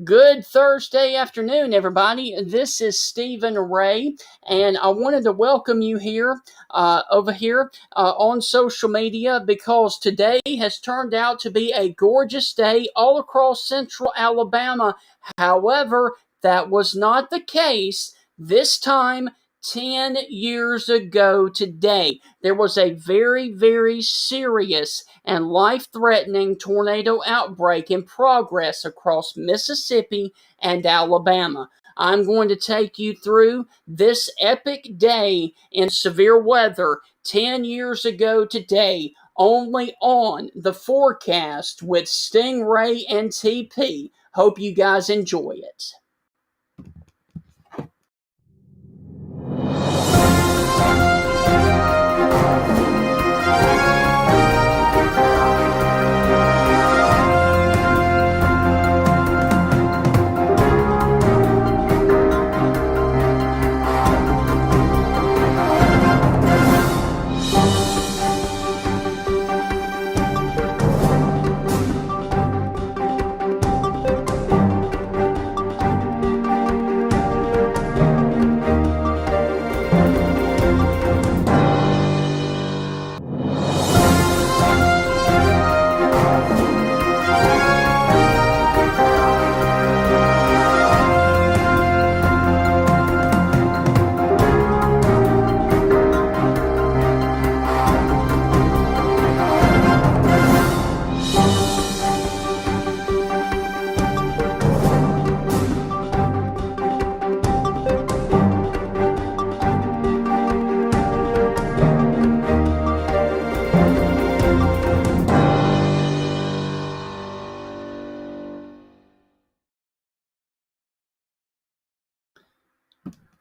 Good Thursday afternoon, everybody. This is Stephen Ray, and I wanted to welcome you over here on social media because today has turned out to be a gorgeous day all across central Alabama. However, that was not the case this time 10 years ago today. There was a very, very serious and life threatening tornado outbreak in progress across Mississippi and Alabama. I'm going to take you through this epic day in severe weather 10 years ago today, only on the forecast with Stingray and TP. Hope you guys enjoy it.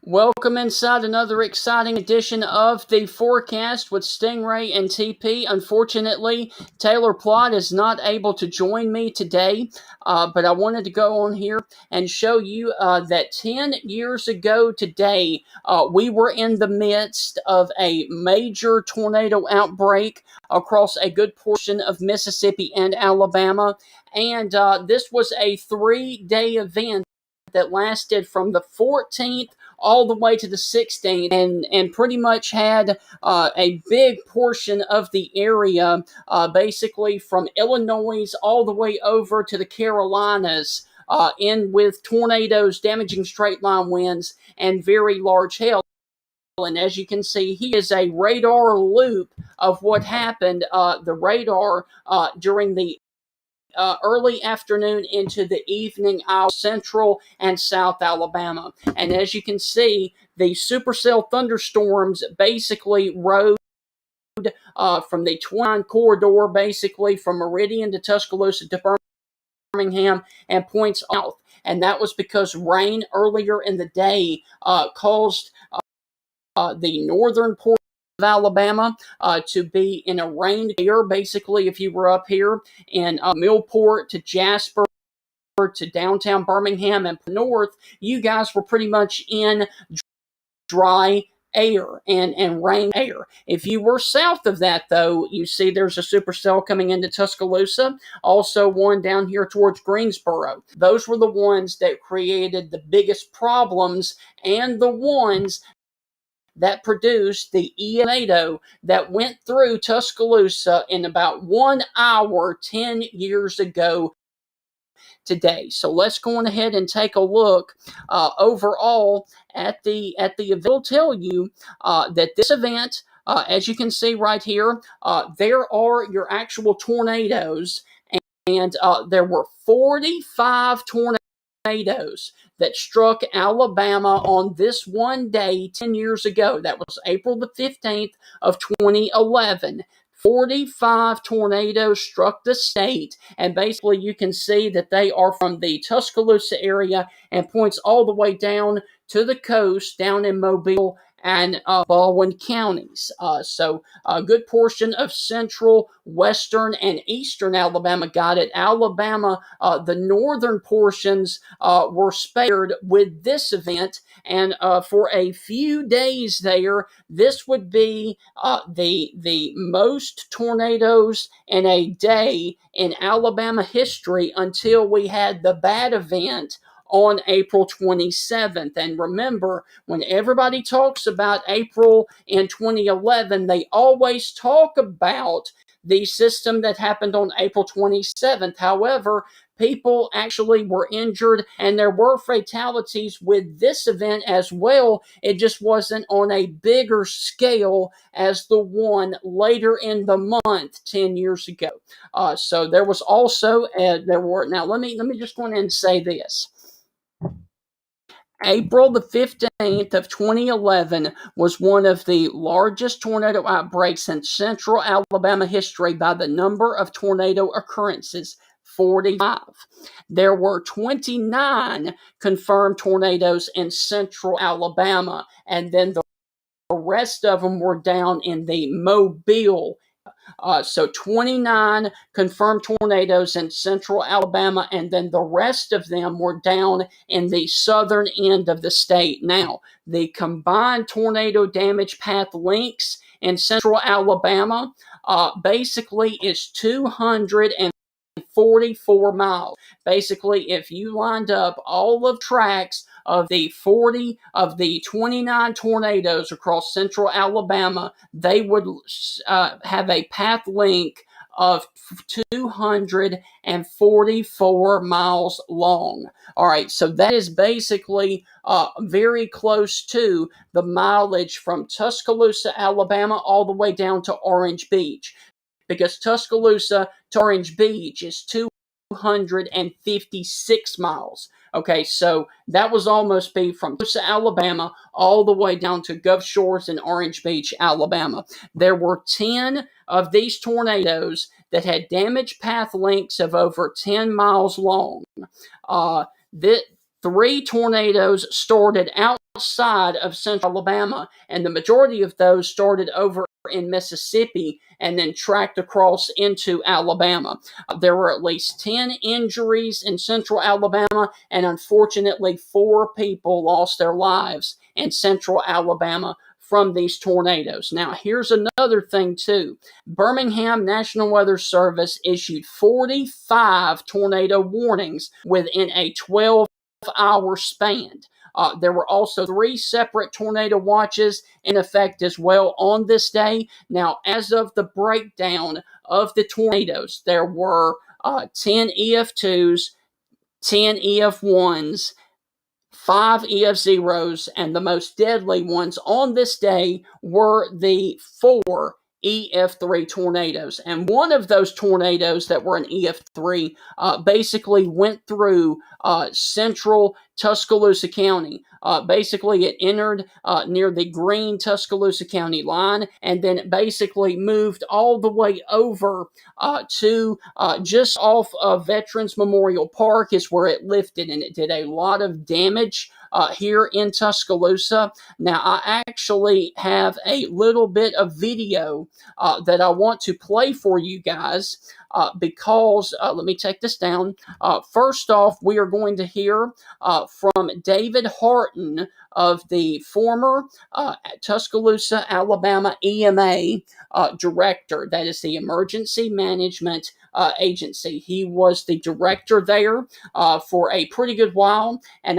Welcome inside another exciting edition of the forecast with Stingray and TP. Unfortunately, Taylor Plott is not able to join me today, but I wanted to go on here and show you that 10 years ago today, we were in the midst of a major tornado outbreak across a good portion of Mississippi and Alabama, and this was a 3-day event that lasted from the 14th all the way to the 16th, and pretty much had a big portion of the area, basically from Illinois all the way over to the Carolinas, in with tornadoes, damaging straight line winds, and very large hail. And as you can see, he is a radar loop of what happened. The radar during the early afternoon into the evening out central and south Alabama. And as you can see, the supercell thunderstorms basically rode from the 29 corridor, basically from Meridian to Tuscaloosa to Birmingham and points south. And that was because rain earlier in the day caused the northern portion of Alabama to be in a rain year. Basically, if you were up here in Millport to Jasper to downtown Birmingham and north, you guys were pretty much in dry air and rain air. If you were south of that, though, you see there's a supercell coming into Tuscaloosa, also one down here towards Greensboro. Those were the ones that created the biggest problems and the ones that produced the tornado that went through Tuscaloosa in about 1 hour 10 years ago today. So let's go on ahead and take a look overall at the event. It'll tell you that this event, as you can see right here, there are your actual tornadoes, and there were 45 tornadoes that struck Alabama on this one day 10 years ago. That was April the 15th of 2011. 45 tornadoes struck the state, and basically you can see that they are from the Tuscaloosa area and points all the way down to the coast, down in Mobile, and Baldwin counties. So a good portion of central, western, and eastern Alabama got it. Alabama, the northern portions were spared with this event, and for a few days there, this would be the most tornadoes in a day in Alabama history until we had the bad event on April 27th. And remember, when everybody talks about April in 2011, they always talk about the system that happened on April 27th. However, people actually were injured and there were fatalities with this event as well. It just wasn't on a bigger scale as the one later in the month 10 years ago. So there was also there were now let me just go in and say this. April the 15th of 2011 was one of the largest tornado outbreaks in central Alabama history by the number of tornado occurrences, 45. There were 29 confirmed tornadoes in central Alabama, and then the rest of them were down in the Mobile. So 29 confirmed tornadoes in central Alabama, and then the rest of them were down in the southern end of the state. Now, the combined tornado damage path lengths in central Alabama basically is 244 miles. Basically, if you lined up all of tracks of the 29 tornadoes across central Alabama, they would have a path length of 244 miles long. All right, so that is basically very close to the mileage from Tuscaloosa, Alabama, all the way down to Orange Beach, because Tuscaloosa to Orange Beach is 256 miles. Okay, so that was almost be from Tuscaloosa, Alabama, all the way down to Gulf Shores and Orange Beach, Alabama. There were 10 of these tornadoes that had damage path lengths of over 10 miles long. The 3 tornadoes started outside of central Alabama, and the majority of those started over in Mississippi and then tracked across into Alabama. There were at least 10 injuries in central Alabama, and unfortunately 4 people lost their lives in central Alabama from these tornadoes. Now, here's another thing too. Birmingham National Weather Service issued 45 tornado warnings within a 12-hour span. There were also 3 separate tornado watches in effect as well on this day. Now, as of the breakdown of the tornadoes, there were 10 EF2s, 10 EF1s, 5 EF0s, and the most deadly ones on this day were the 4 EF3 tornadoes. And one of those tornadoes that were an EF3 basically went through central Tuscaloosa County. Basically, it entered near the green Tuscaloosa County line and then it basically moved all the way over to just off of Veterans Memorial Park is where it lifted, and it did a lot of damage here in Tuscaloosa. Now, I actually have a little bit of video that I want to play for you guys because, let me take this down. First off, we are going to hear from David Harton of the former Tuscaloosa, Alabama EMA director. That is the Emergency Management Agency. He was the director there for a pretty good while, and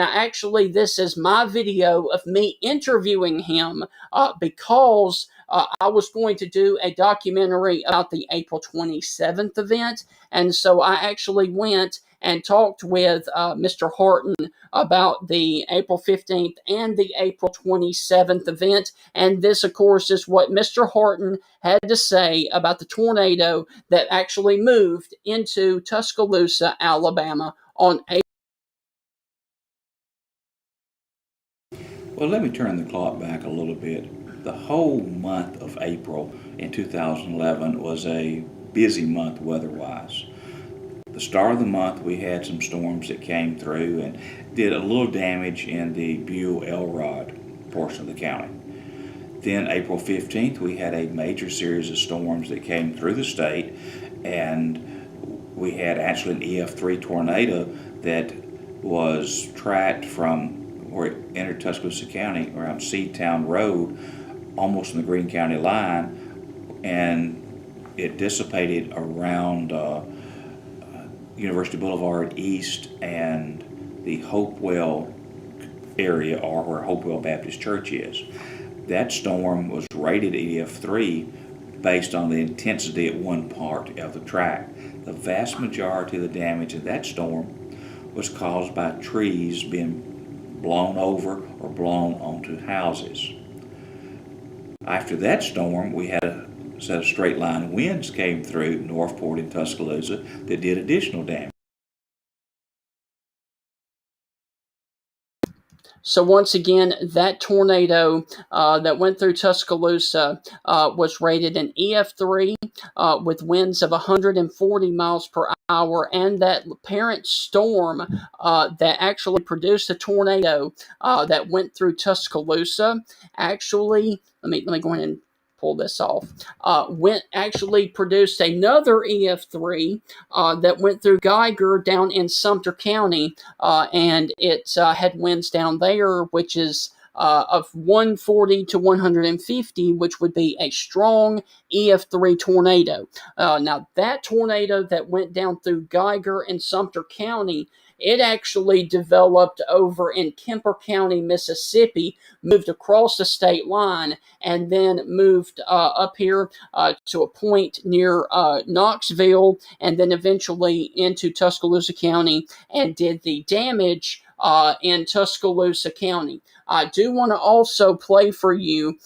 this is my video of me interviewing him because I was going to do a documentary about the April 27th event, and so I actually went and talked with Mr. Harton about the April 15th and the April 27th event. And this, of course, is what Mr. Harton had to say about the tornado that actually moved into Tuscaloosa, Alabama on April. Well, let me turn the clock back a little bit. The whole month of April in 2011 was a busy month weather-wise. The start of the month, we had some storms that came through and did a little damage in the Buell-Elrod portion of the county. Then April 15th, we had a major series of storms that came through the state, and we had actually an EF3 tornado that was tracked from where it entered Tuscaloosa County around Seedtown Road, almost on the Greene County line, and it dissipated around University Boulevard East and the Hopewell area, or where Hopewell Baptist Church is. That storm was rated EF3 based on the intensity at one part of the track. The vast majority of the damage in that storm was caused by trees being blown over or blown onto houses. After that storm, we had a set of straight line winds came through Northport and Tuscaloosa that did additional damage. So once again, that tornado that went through Tuscaloosa was rated an EF3 with winds of 140 miles per hour, and that parent storm that actually produced a tornado that went through Tuscaloosa actually, let me go ahead and pull this off, actually produced another EF3 that went through Geiger down in Sumter County, and it had winds down there, which is of 140 to 150, which would be a strong EF3 tornado. Now, that tornado that went down through Geiger and Sumter County, it actually developed over in Kemper County, Mississippi, moved across the state line, and then moved up here to a point near Knoxville, and then eventually into Tuscaloosa County, and did the damage in Tuscaloosa County. I do want to also play for you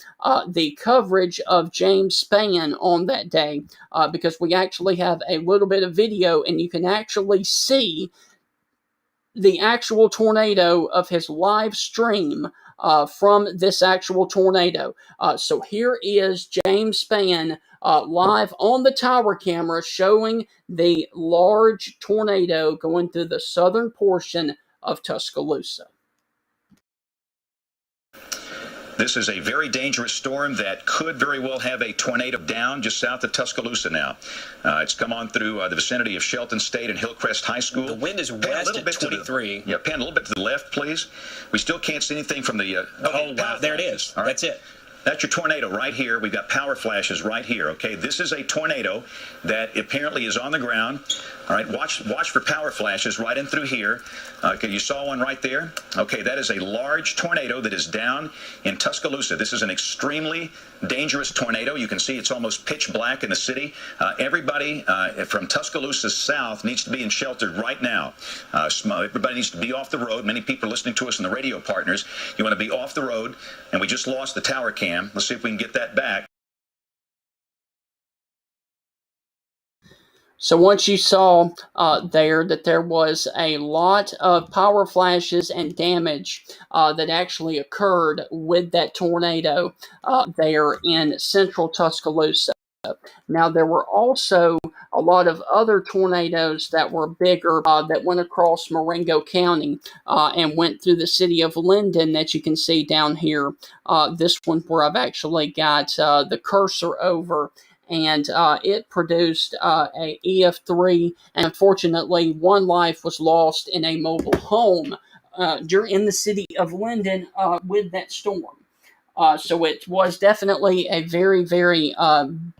the coverage of James Spann on that day, because we actually have a little bit of video, and you can actually see the actual tornado of his live stream from this actual tornado. So here is James Spann live on the tower camera showing the large tornado going through the southern portion of Tuscaloosa. This is a very dangerous storm that could very well have a tornado down just south of Tuscaloosa now. It's come on through the vicinity of Shelton State and Hillcrest High School. The wind is west at 23. Pan a little bit to the left, please. We still can't see anything from the... oh, wow, there it is. All right. That's it. That's your tornado right here. We've got power flashes right here, okay? This is a tornado that apparently is on the ground. All right, watch for power flashes right in through here. Okay, you saw one right there? Okay, that is a large tornado that is down in Tuscaloosa. This is an extremely dangerous tornado. You can see it's almost pitch black in the city. Everybody from Tuscaloosa south needs to be in shelter right now. Everybody needs to be off the road. Many people are listening to us in the radio partners. You want to be off the road, and we just lost the tower cam. Let's see if we can get that back. So once you saw there that there was a lot of power flashes and damage that actually occurred with that tornado there in central Tuscaloosa. Now, there were also a lot of other tornadoes that were bigger that went across Marengo County and went through the city of Linden that you can see down here. This one where I've actually got the cursor over, and it produced a EF3, and unfortunately one life was lost in a mobile home in the city of Linden with that storm. So it was definitely a very, very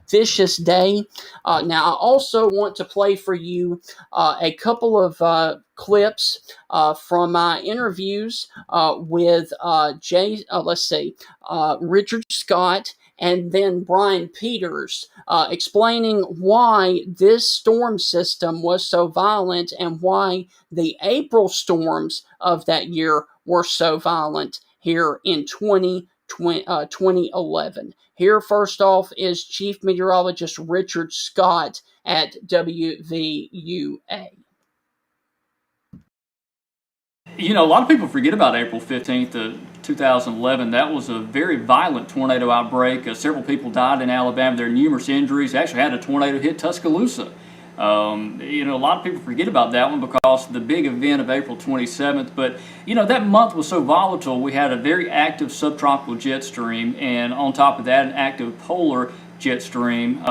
vicious day. Now, I also want to play for you a couple of clips from my interviews with Richard Scott and then Brian Peters, explaining why this storm system was so violent and why the April storms of that year were so violent here in 2011. Here, first off, is Chief Meteorologist Richard Scott at WVUA. You know, a lot of people forget about April 15th of 2011. That was a very violent tornado outbreak. Several people died in Alabama. There are numerous injuries. Actually had a tornado hit Tuscaloosa A lot of people forget about that one because of the big event of April 27th. But, that month was so volatile. We had a very active subtropical jet stream, and on top of that, an active polar jet stream.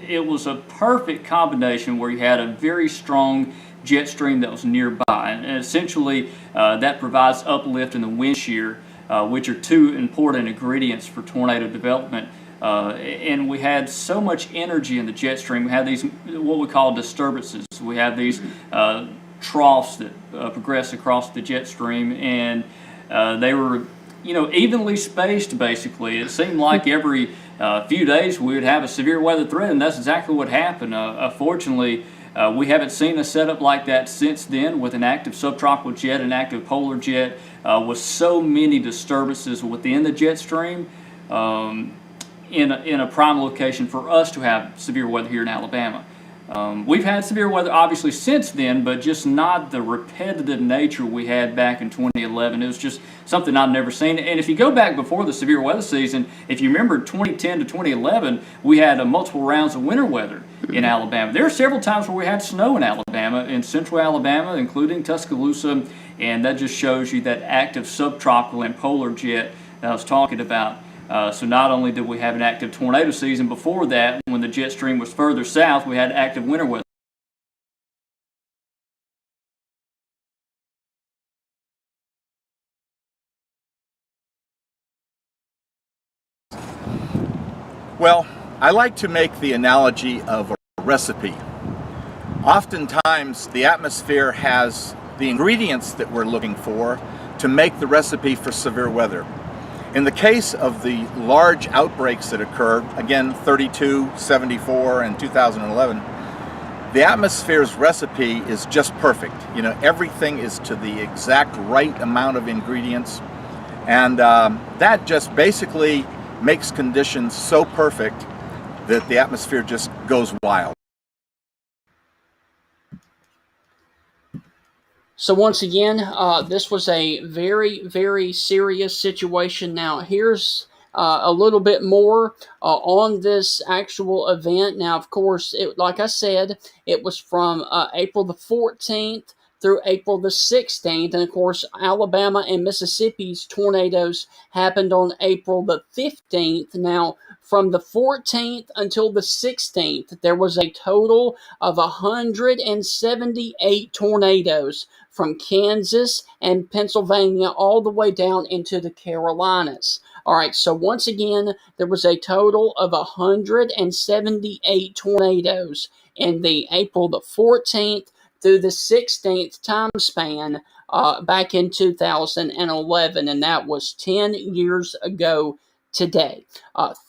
It was a perfect combination where you had a very strong jet stream that was nearby. And essentially, that provides uplift in the wind shear, which are two important ingredients for tornado development. And we had so much energy in the jet stream. We had these, what we call disturbances. We have these troughs that progress across the jet stream, and they were, evenly spaced, basically. It seemed like every few days we would have a severe weather threat, and that's exactly what happened. Fortunately, we haven't seen a setup like that since then with an active subtropical jet, an active polar jet, with so many disturbances within the jet stream. In a prime location for us to have severe weather here in Alabama. We've had severe weather obviously since then, but just not the repetitive nature we had back in 2011. It was just something I've never seen. And if you go back before the severe weather season, if you remember 2010 to 2011, we had multiple rounds of winter weather in Alabama. There are several times where we had snow in Alabama, in central Alabama, including Tuscaloosa, and that just shows you that active subtropical and polar jet that I was talking about. So not only did we have an active tornado season before that, when the jet stream was further south, we had active winter weather. Well, I like to make the analogy of a recipe. Oftentimes, the atmosphere has the ingredients that we're looking for to make the recipe for severe weather. In the case of the large outbreaks that occurred, again 32, 74, and 2011, the atmosphere's recipe is just perfect. Everything is to the exact right amount of ingredients, and that just basically makes conditions so perfect that the atmosphere just goes wild. So once again, this was a very, very serious situation. Now, here's a little bit more on this actual event. Now, of course, like I said, it was from April the 14th through April the 16th. And, of course, Alabama and Mississippi's tornadoes happened on April the 15th. Now, from the 14th until the 16th, there was a total of 178 tornadoes from Kansas and Pennsylvania all the way down into the Carolinas. All right, so once again, there was a total of 178 tornadoes in the April the 14th through the 16th time span back in 2011, and that was 10 years ago today.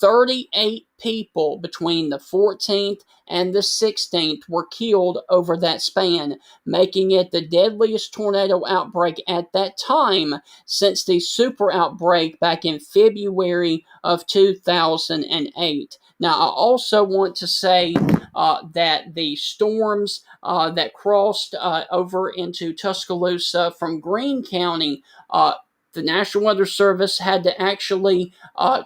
38 people between the 14th and the 16th were killed over that span, making it the deadliest tornado outbreak at that time since the super outbreak back in February of 2008. Now, I also want to say that the storms that crossed over into Tuscaloosa from Greene County, the National Weather Service had to actually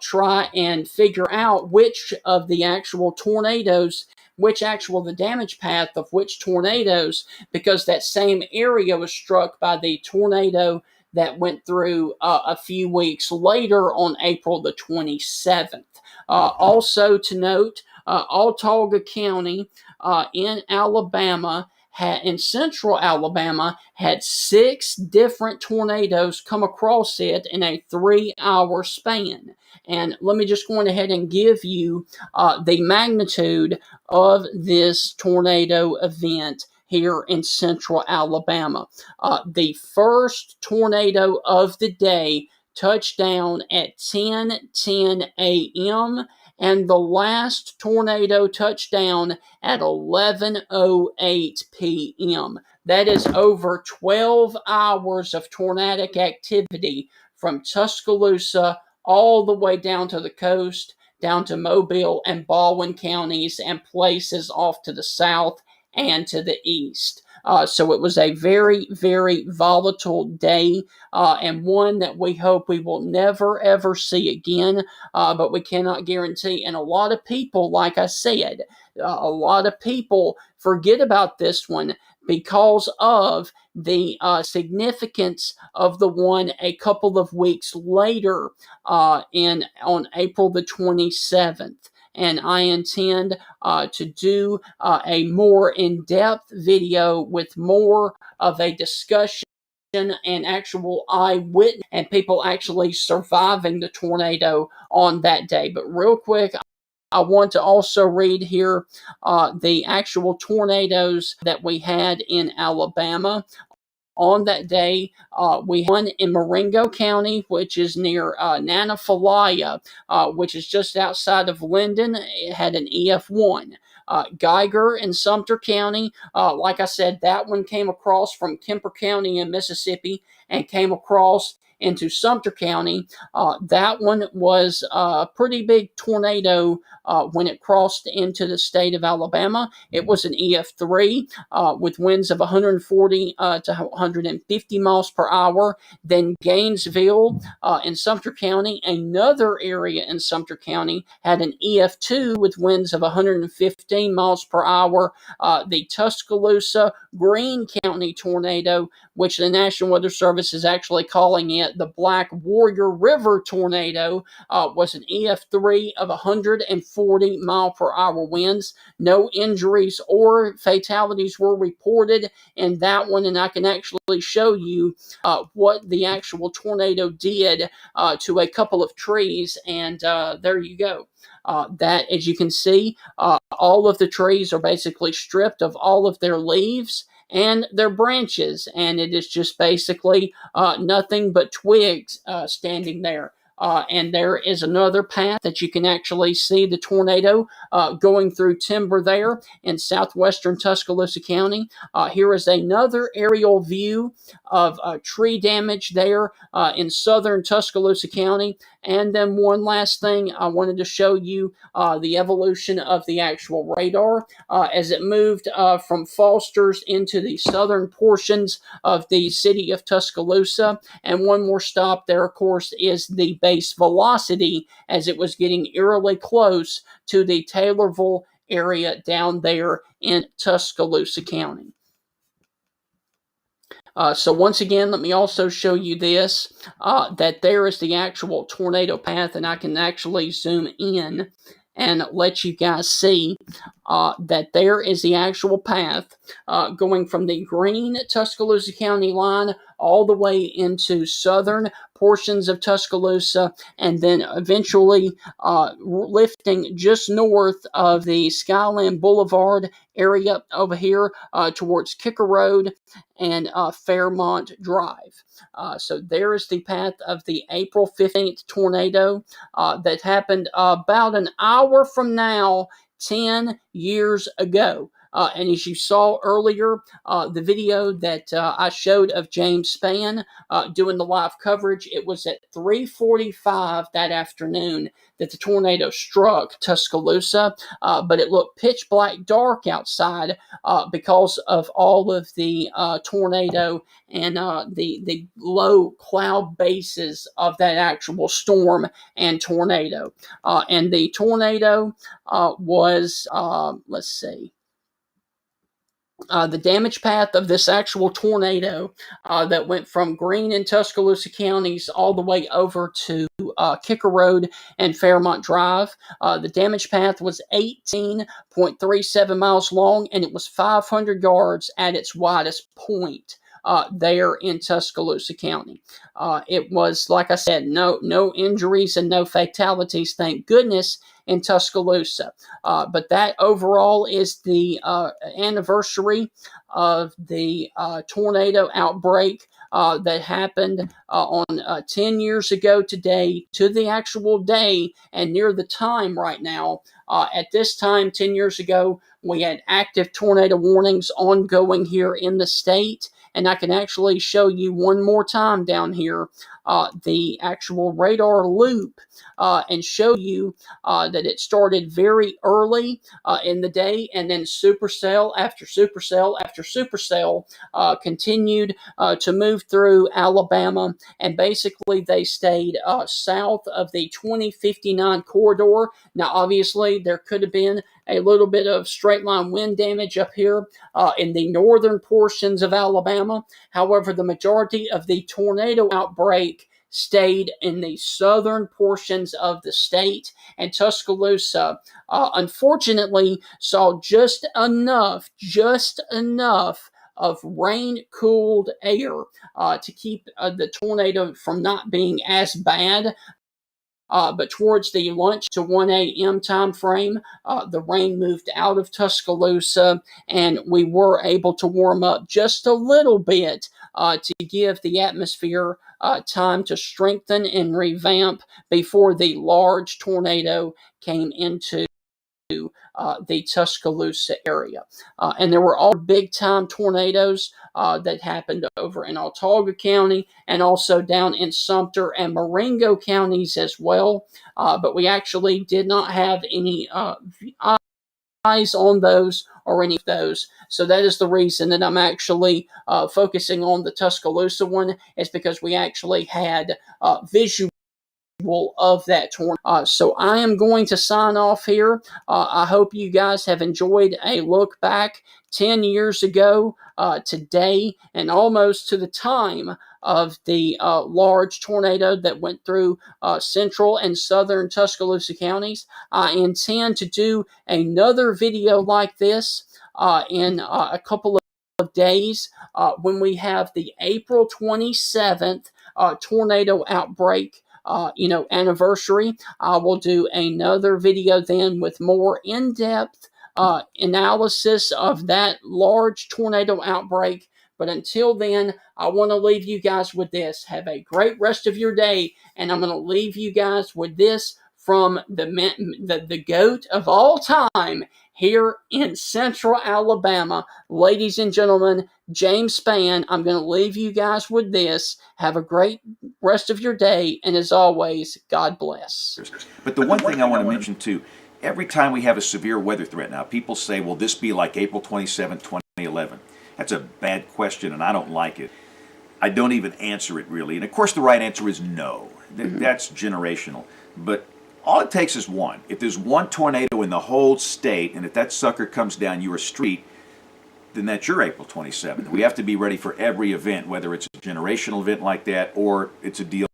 try and figure out which of the actual tornadoes, the damage path of which tornadoes, because that same area was struck by the tornado that went through a few weeks later on April the 27th. Also to note, Autauga County in Alabama in central Alabama had 6 different tornadoes come across it in a 3-hour span. And let me just go ahead and give you the magnitude of this tornado event here in central Alabama. The first tornado of the day touched down at 10:10 a.m., and the last tornado touched down at 11:08 p.m. That is over 12 hours of tornadic activity from Tuscaloosa all the way down to the coast, down to Mobile and Baldwin counties and places off to the south and to the east. So it was a very, very volatile day, and one that we hope we will never, ever see again, but we cannot guarantee. And a lot of people, like I said, a lot of people forget about this one because of the significance of the one a couple of weeks later on April the 27th. And I intend to do a more in-depth video with more of a discussion and actual eyewitness and people actually surviving the tornado on that day. But real quick, I want to also read here the actual tornadoes that we had in Alabama. On that day, we had one in Marengo County, which is near Nanofalaya, which is just outside of Linden. It had an EF1. Geiger in Sumter County, like I said, that one came across from Kemper County in Mississippi and came across into Sumter County. That one was a pretty big tornado when it crossed into the state of Alabama. It was an EF3 with winds of 140 to 150 miles per hour. Then Gainesville in Sumter County, another area in Sumter County, had an EF2 with winds of 115 miles per hour. The Tuscaloosa Greene County tornado, which the National Weather Service is actually calling it the Black Warrior River tornado, was an EF3 of 140 mile per hour winds. No injuries or fatalities were reported in that one, and I can actually show you what the actual tornado did to a couple of trees, and there you go. That, as you can see, all of the trees are basically stripped of all of their leaves and their branches, and it is just basically nothing but twigs standing there. And there is another path that you can actually see the tornado going through timber there in southwestern Tuscaloosa County. Here is another aerial view of tree damage there in southern Tuscaloosa County. And then one last thing, I wanted to show you the evolution of the actual radar as it moved from Foster's into the southern portions of the city of Tuscaloosa. And one more stop there, of course, is the base velocity as it was getting eerily close to the Taylorville area down there in Tuscaloosa County. So once again, let me also show you this, that there is the actual tornado path, and I can actually zoom in and let you guys see that there is the actual path going from the Greene Tuscaloosa County line all the way into southern portions of Tuscaloosa, and then eventually lifting just north of the Skyland Boulevard area over here towards Kicker Road and Fairmont Drive. So there is the path of the April 15th tornado that happened about an hour from now, 10 years ago. And as you saw earlier, the video that I showed of James Spann doing the live coverage, it was at 3:45 that afternoon that the tornado struck Tuscaloosa, but it looked pitch black dark outside because of all of the tornado and the low cloud bases of that actual storm and tornado. And the tornado was, let's see, the damage path of this actual tornado that went from Greene and Tuscaloosa counties all the way over to Kicker Road and Fairmont Drive. The damage path was 18.37 miles long, and it was 500 yards at its widest point. There in Tuscaloosa County. It was, like I said, no injuries and no fatalities, thank goodness, in Tuscaloosa. But that overall is the anniversary of the tornado outbreak that happened on 10 years ago today, to the actual day and near the time right now. At this time, 10 years ago, we had active tornado warnings ongoing here in the state. And I can actually show you one more time down here the actual radar loop and show you that it started very early in the day, and then supercell after supercell after supercell continued to move through Alabama, and basically they stayed south of the 2059 corridor. Now, obviously, there could have been a little bit of straight line wind damage up here in the northern portions of Alabama. However, the majority of the tornado outbreak stayed in the southern portions of the state, and Tuscaloosa, unfortunately, saw just enough of rain-cooled air to keep the tornado from not being as bad. But towards the lunch to 1 a.m. time frame, the rain moved out of Tuscaloosa, and we were able to warm up just a little bit to give the atmosphere time to strengthen and revamp before the large tornado came into the Tuscaloosa area. And there were all big time tornadoes that happened over in Autauga County and also down in Sumter and Marengo counties as well. But we actually did not have any eyes on those or any of those. So that is the reason that I'm actually focusing on the Tuscaloosa one, is because we actually had visual of that tornado. So I am going to sign off here. I hope you guys have enjoyed a look back 10 years ago today, and almost to the time of the large tornado that went through central and southern Tuscaloosa counties. I intend to do another video like this in a couple of days when we have the April 27th tornado outbreak anniversary. I will do another video then with more in-depth analysis of that large tornado outbreak. But until then, I want to leave you guys with this. Have a great rest of your day, and I'm going to leave you guys with this from the GOAT of all time here in Central Alabama. Ladies and gentlemen, James Spann, I'm going to leave you guys with this. Have a great rest of your day, and as always, God bless. But the one thing I want to mention too, every time we have a severe weather threat now, people say, will this be like April 27, 2011? That's a bad question, and I don't like it. I don't even answer it really. And of course the right answer is no. That's generational. But all it takes is one. If there's one tornado in the whole state, and if that sucker comes down your street, then that's your April 27th. We have to be ready for every event, whether it's a generational event like that or it's a deal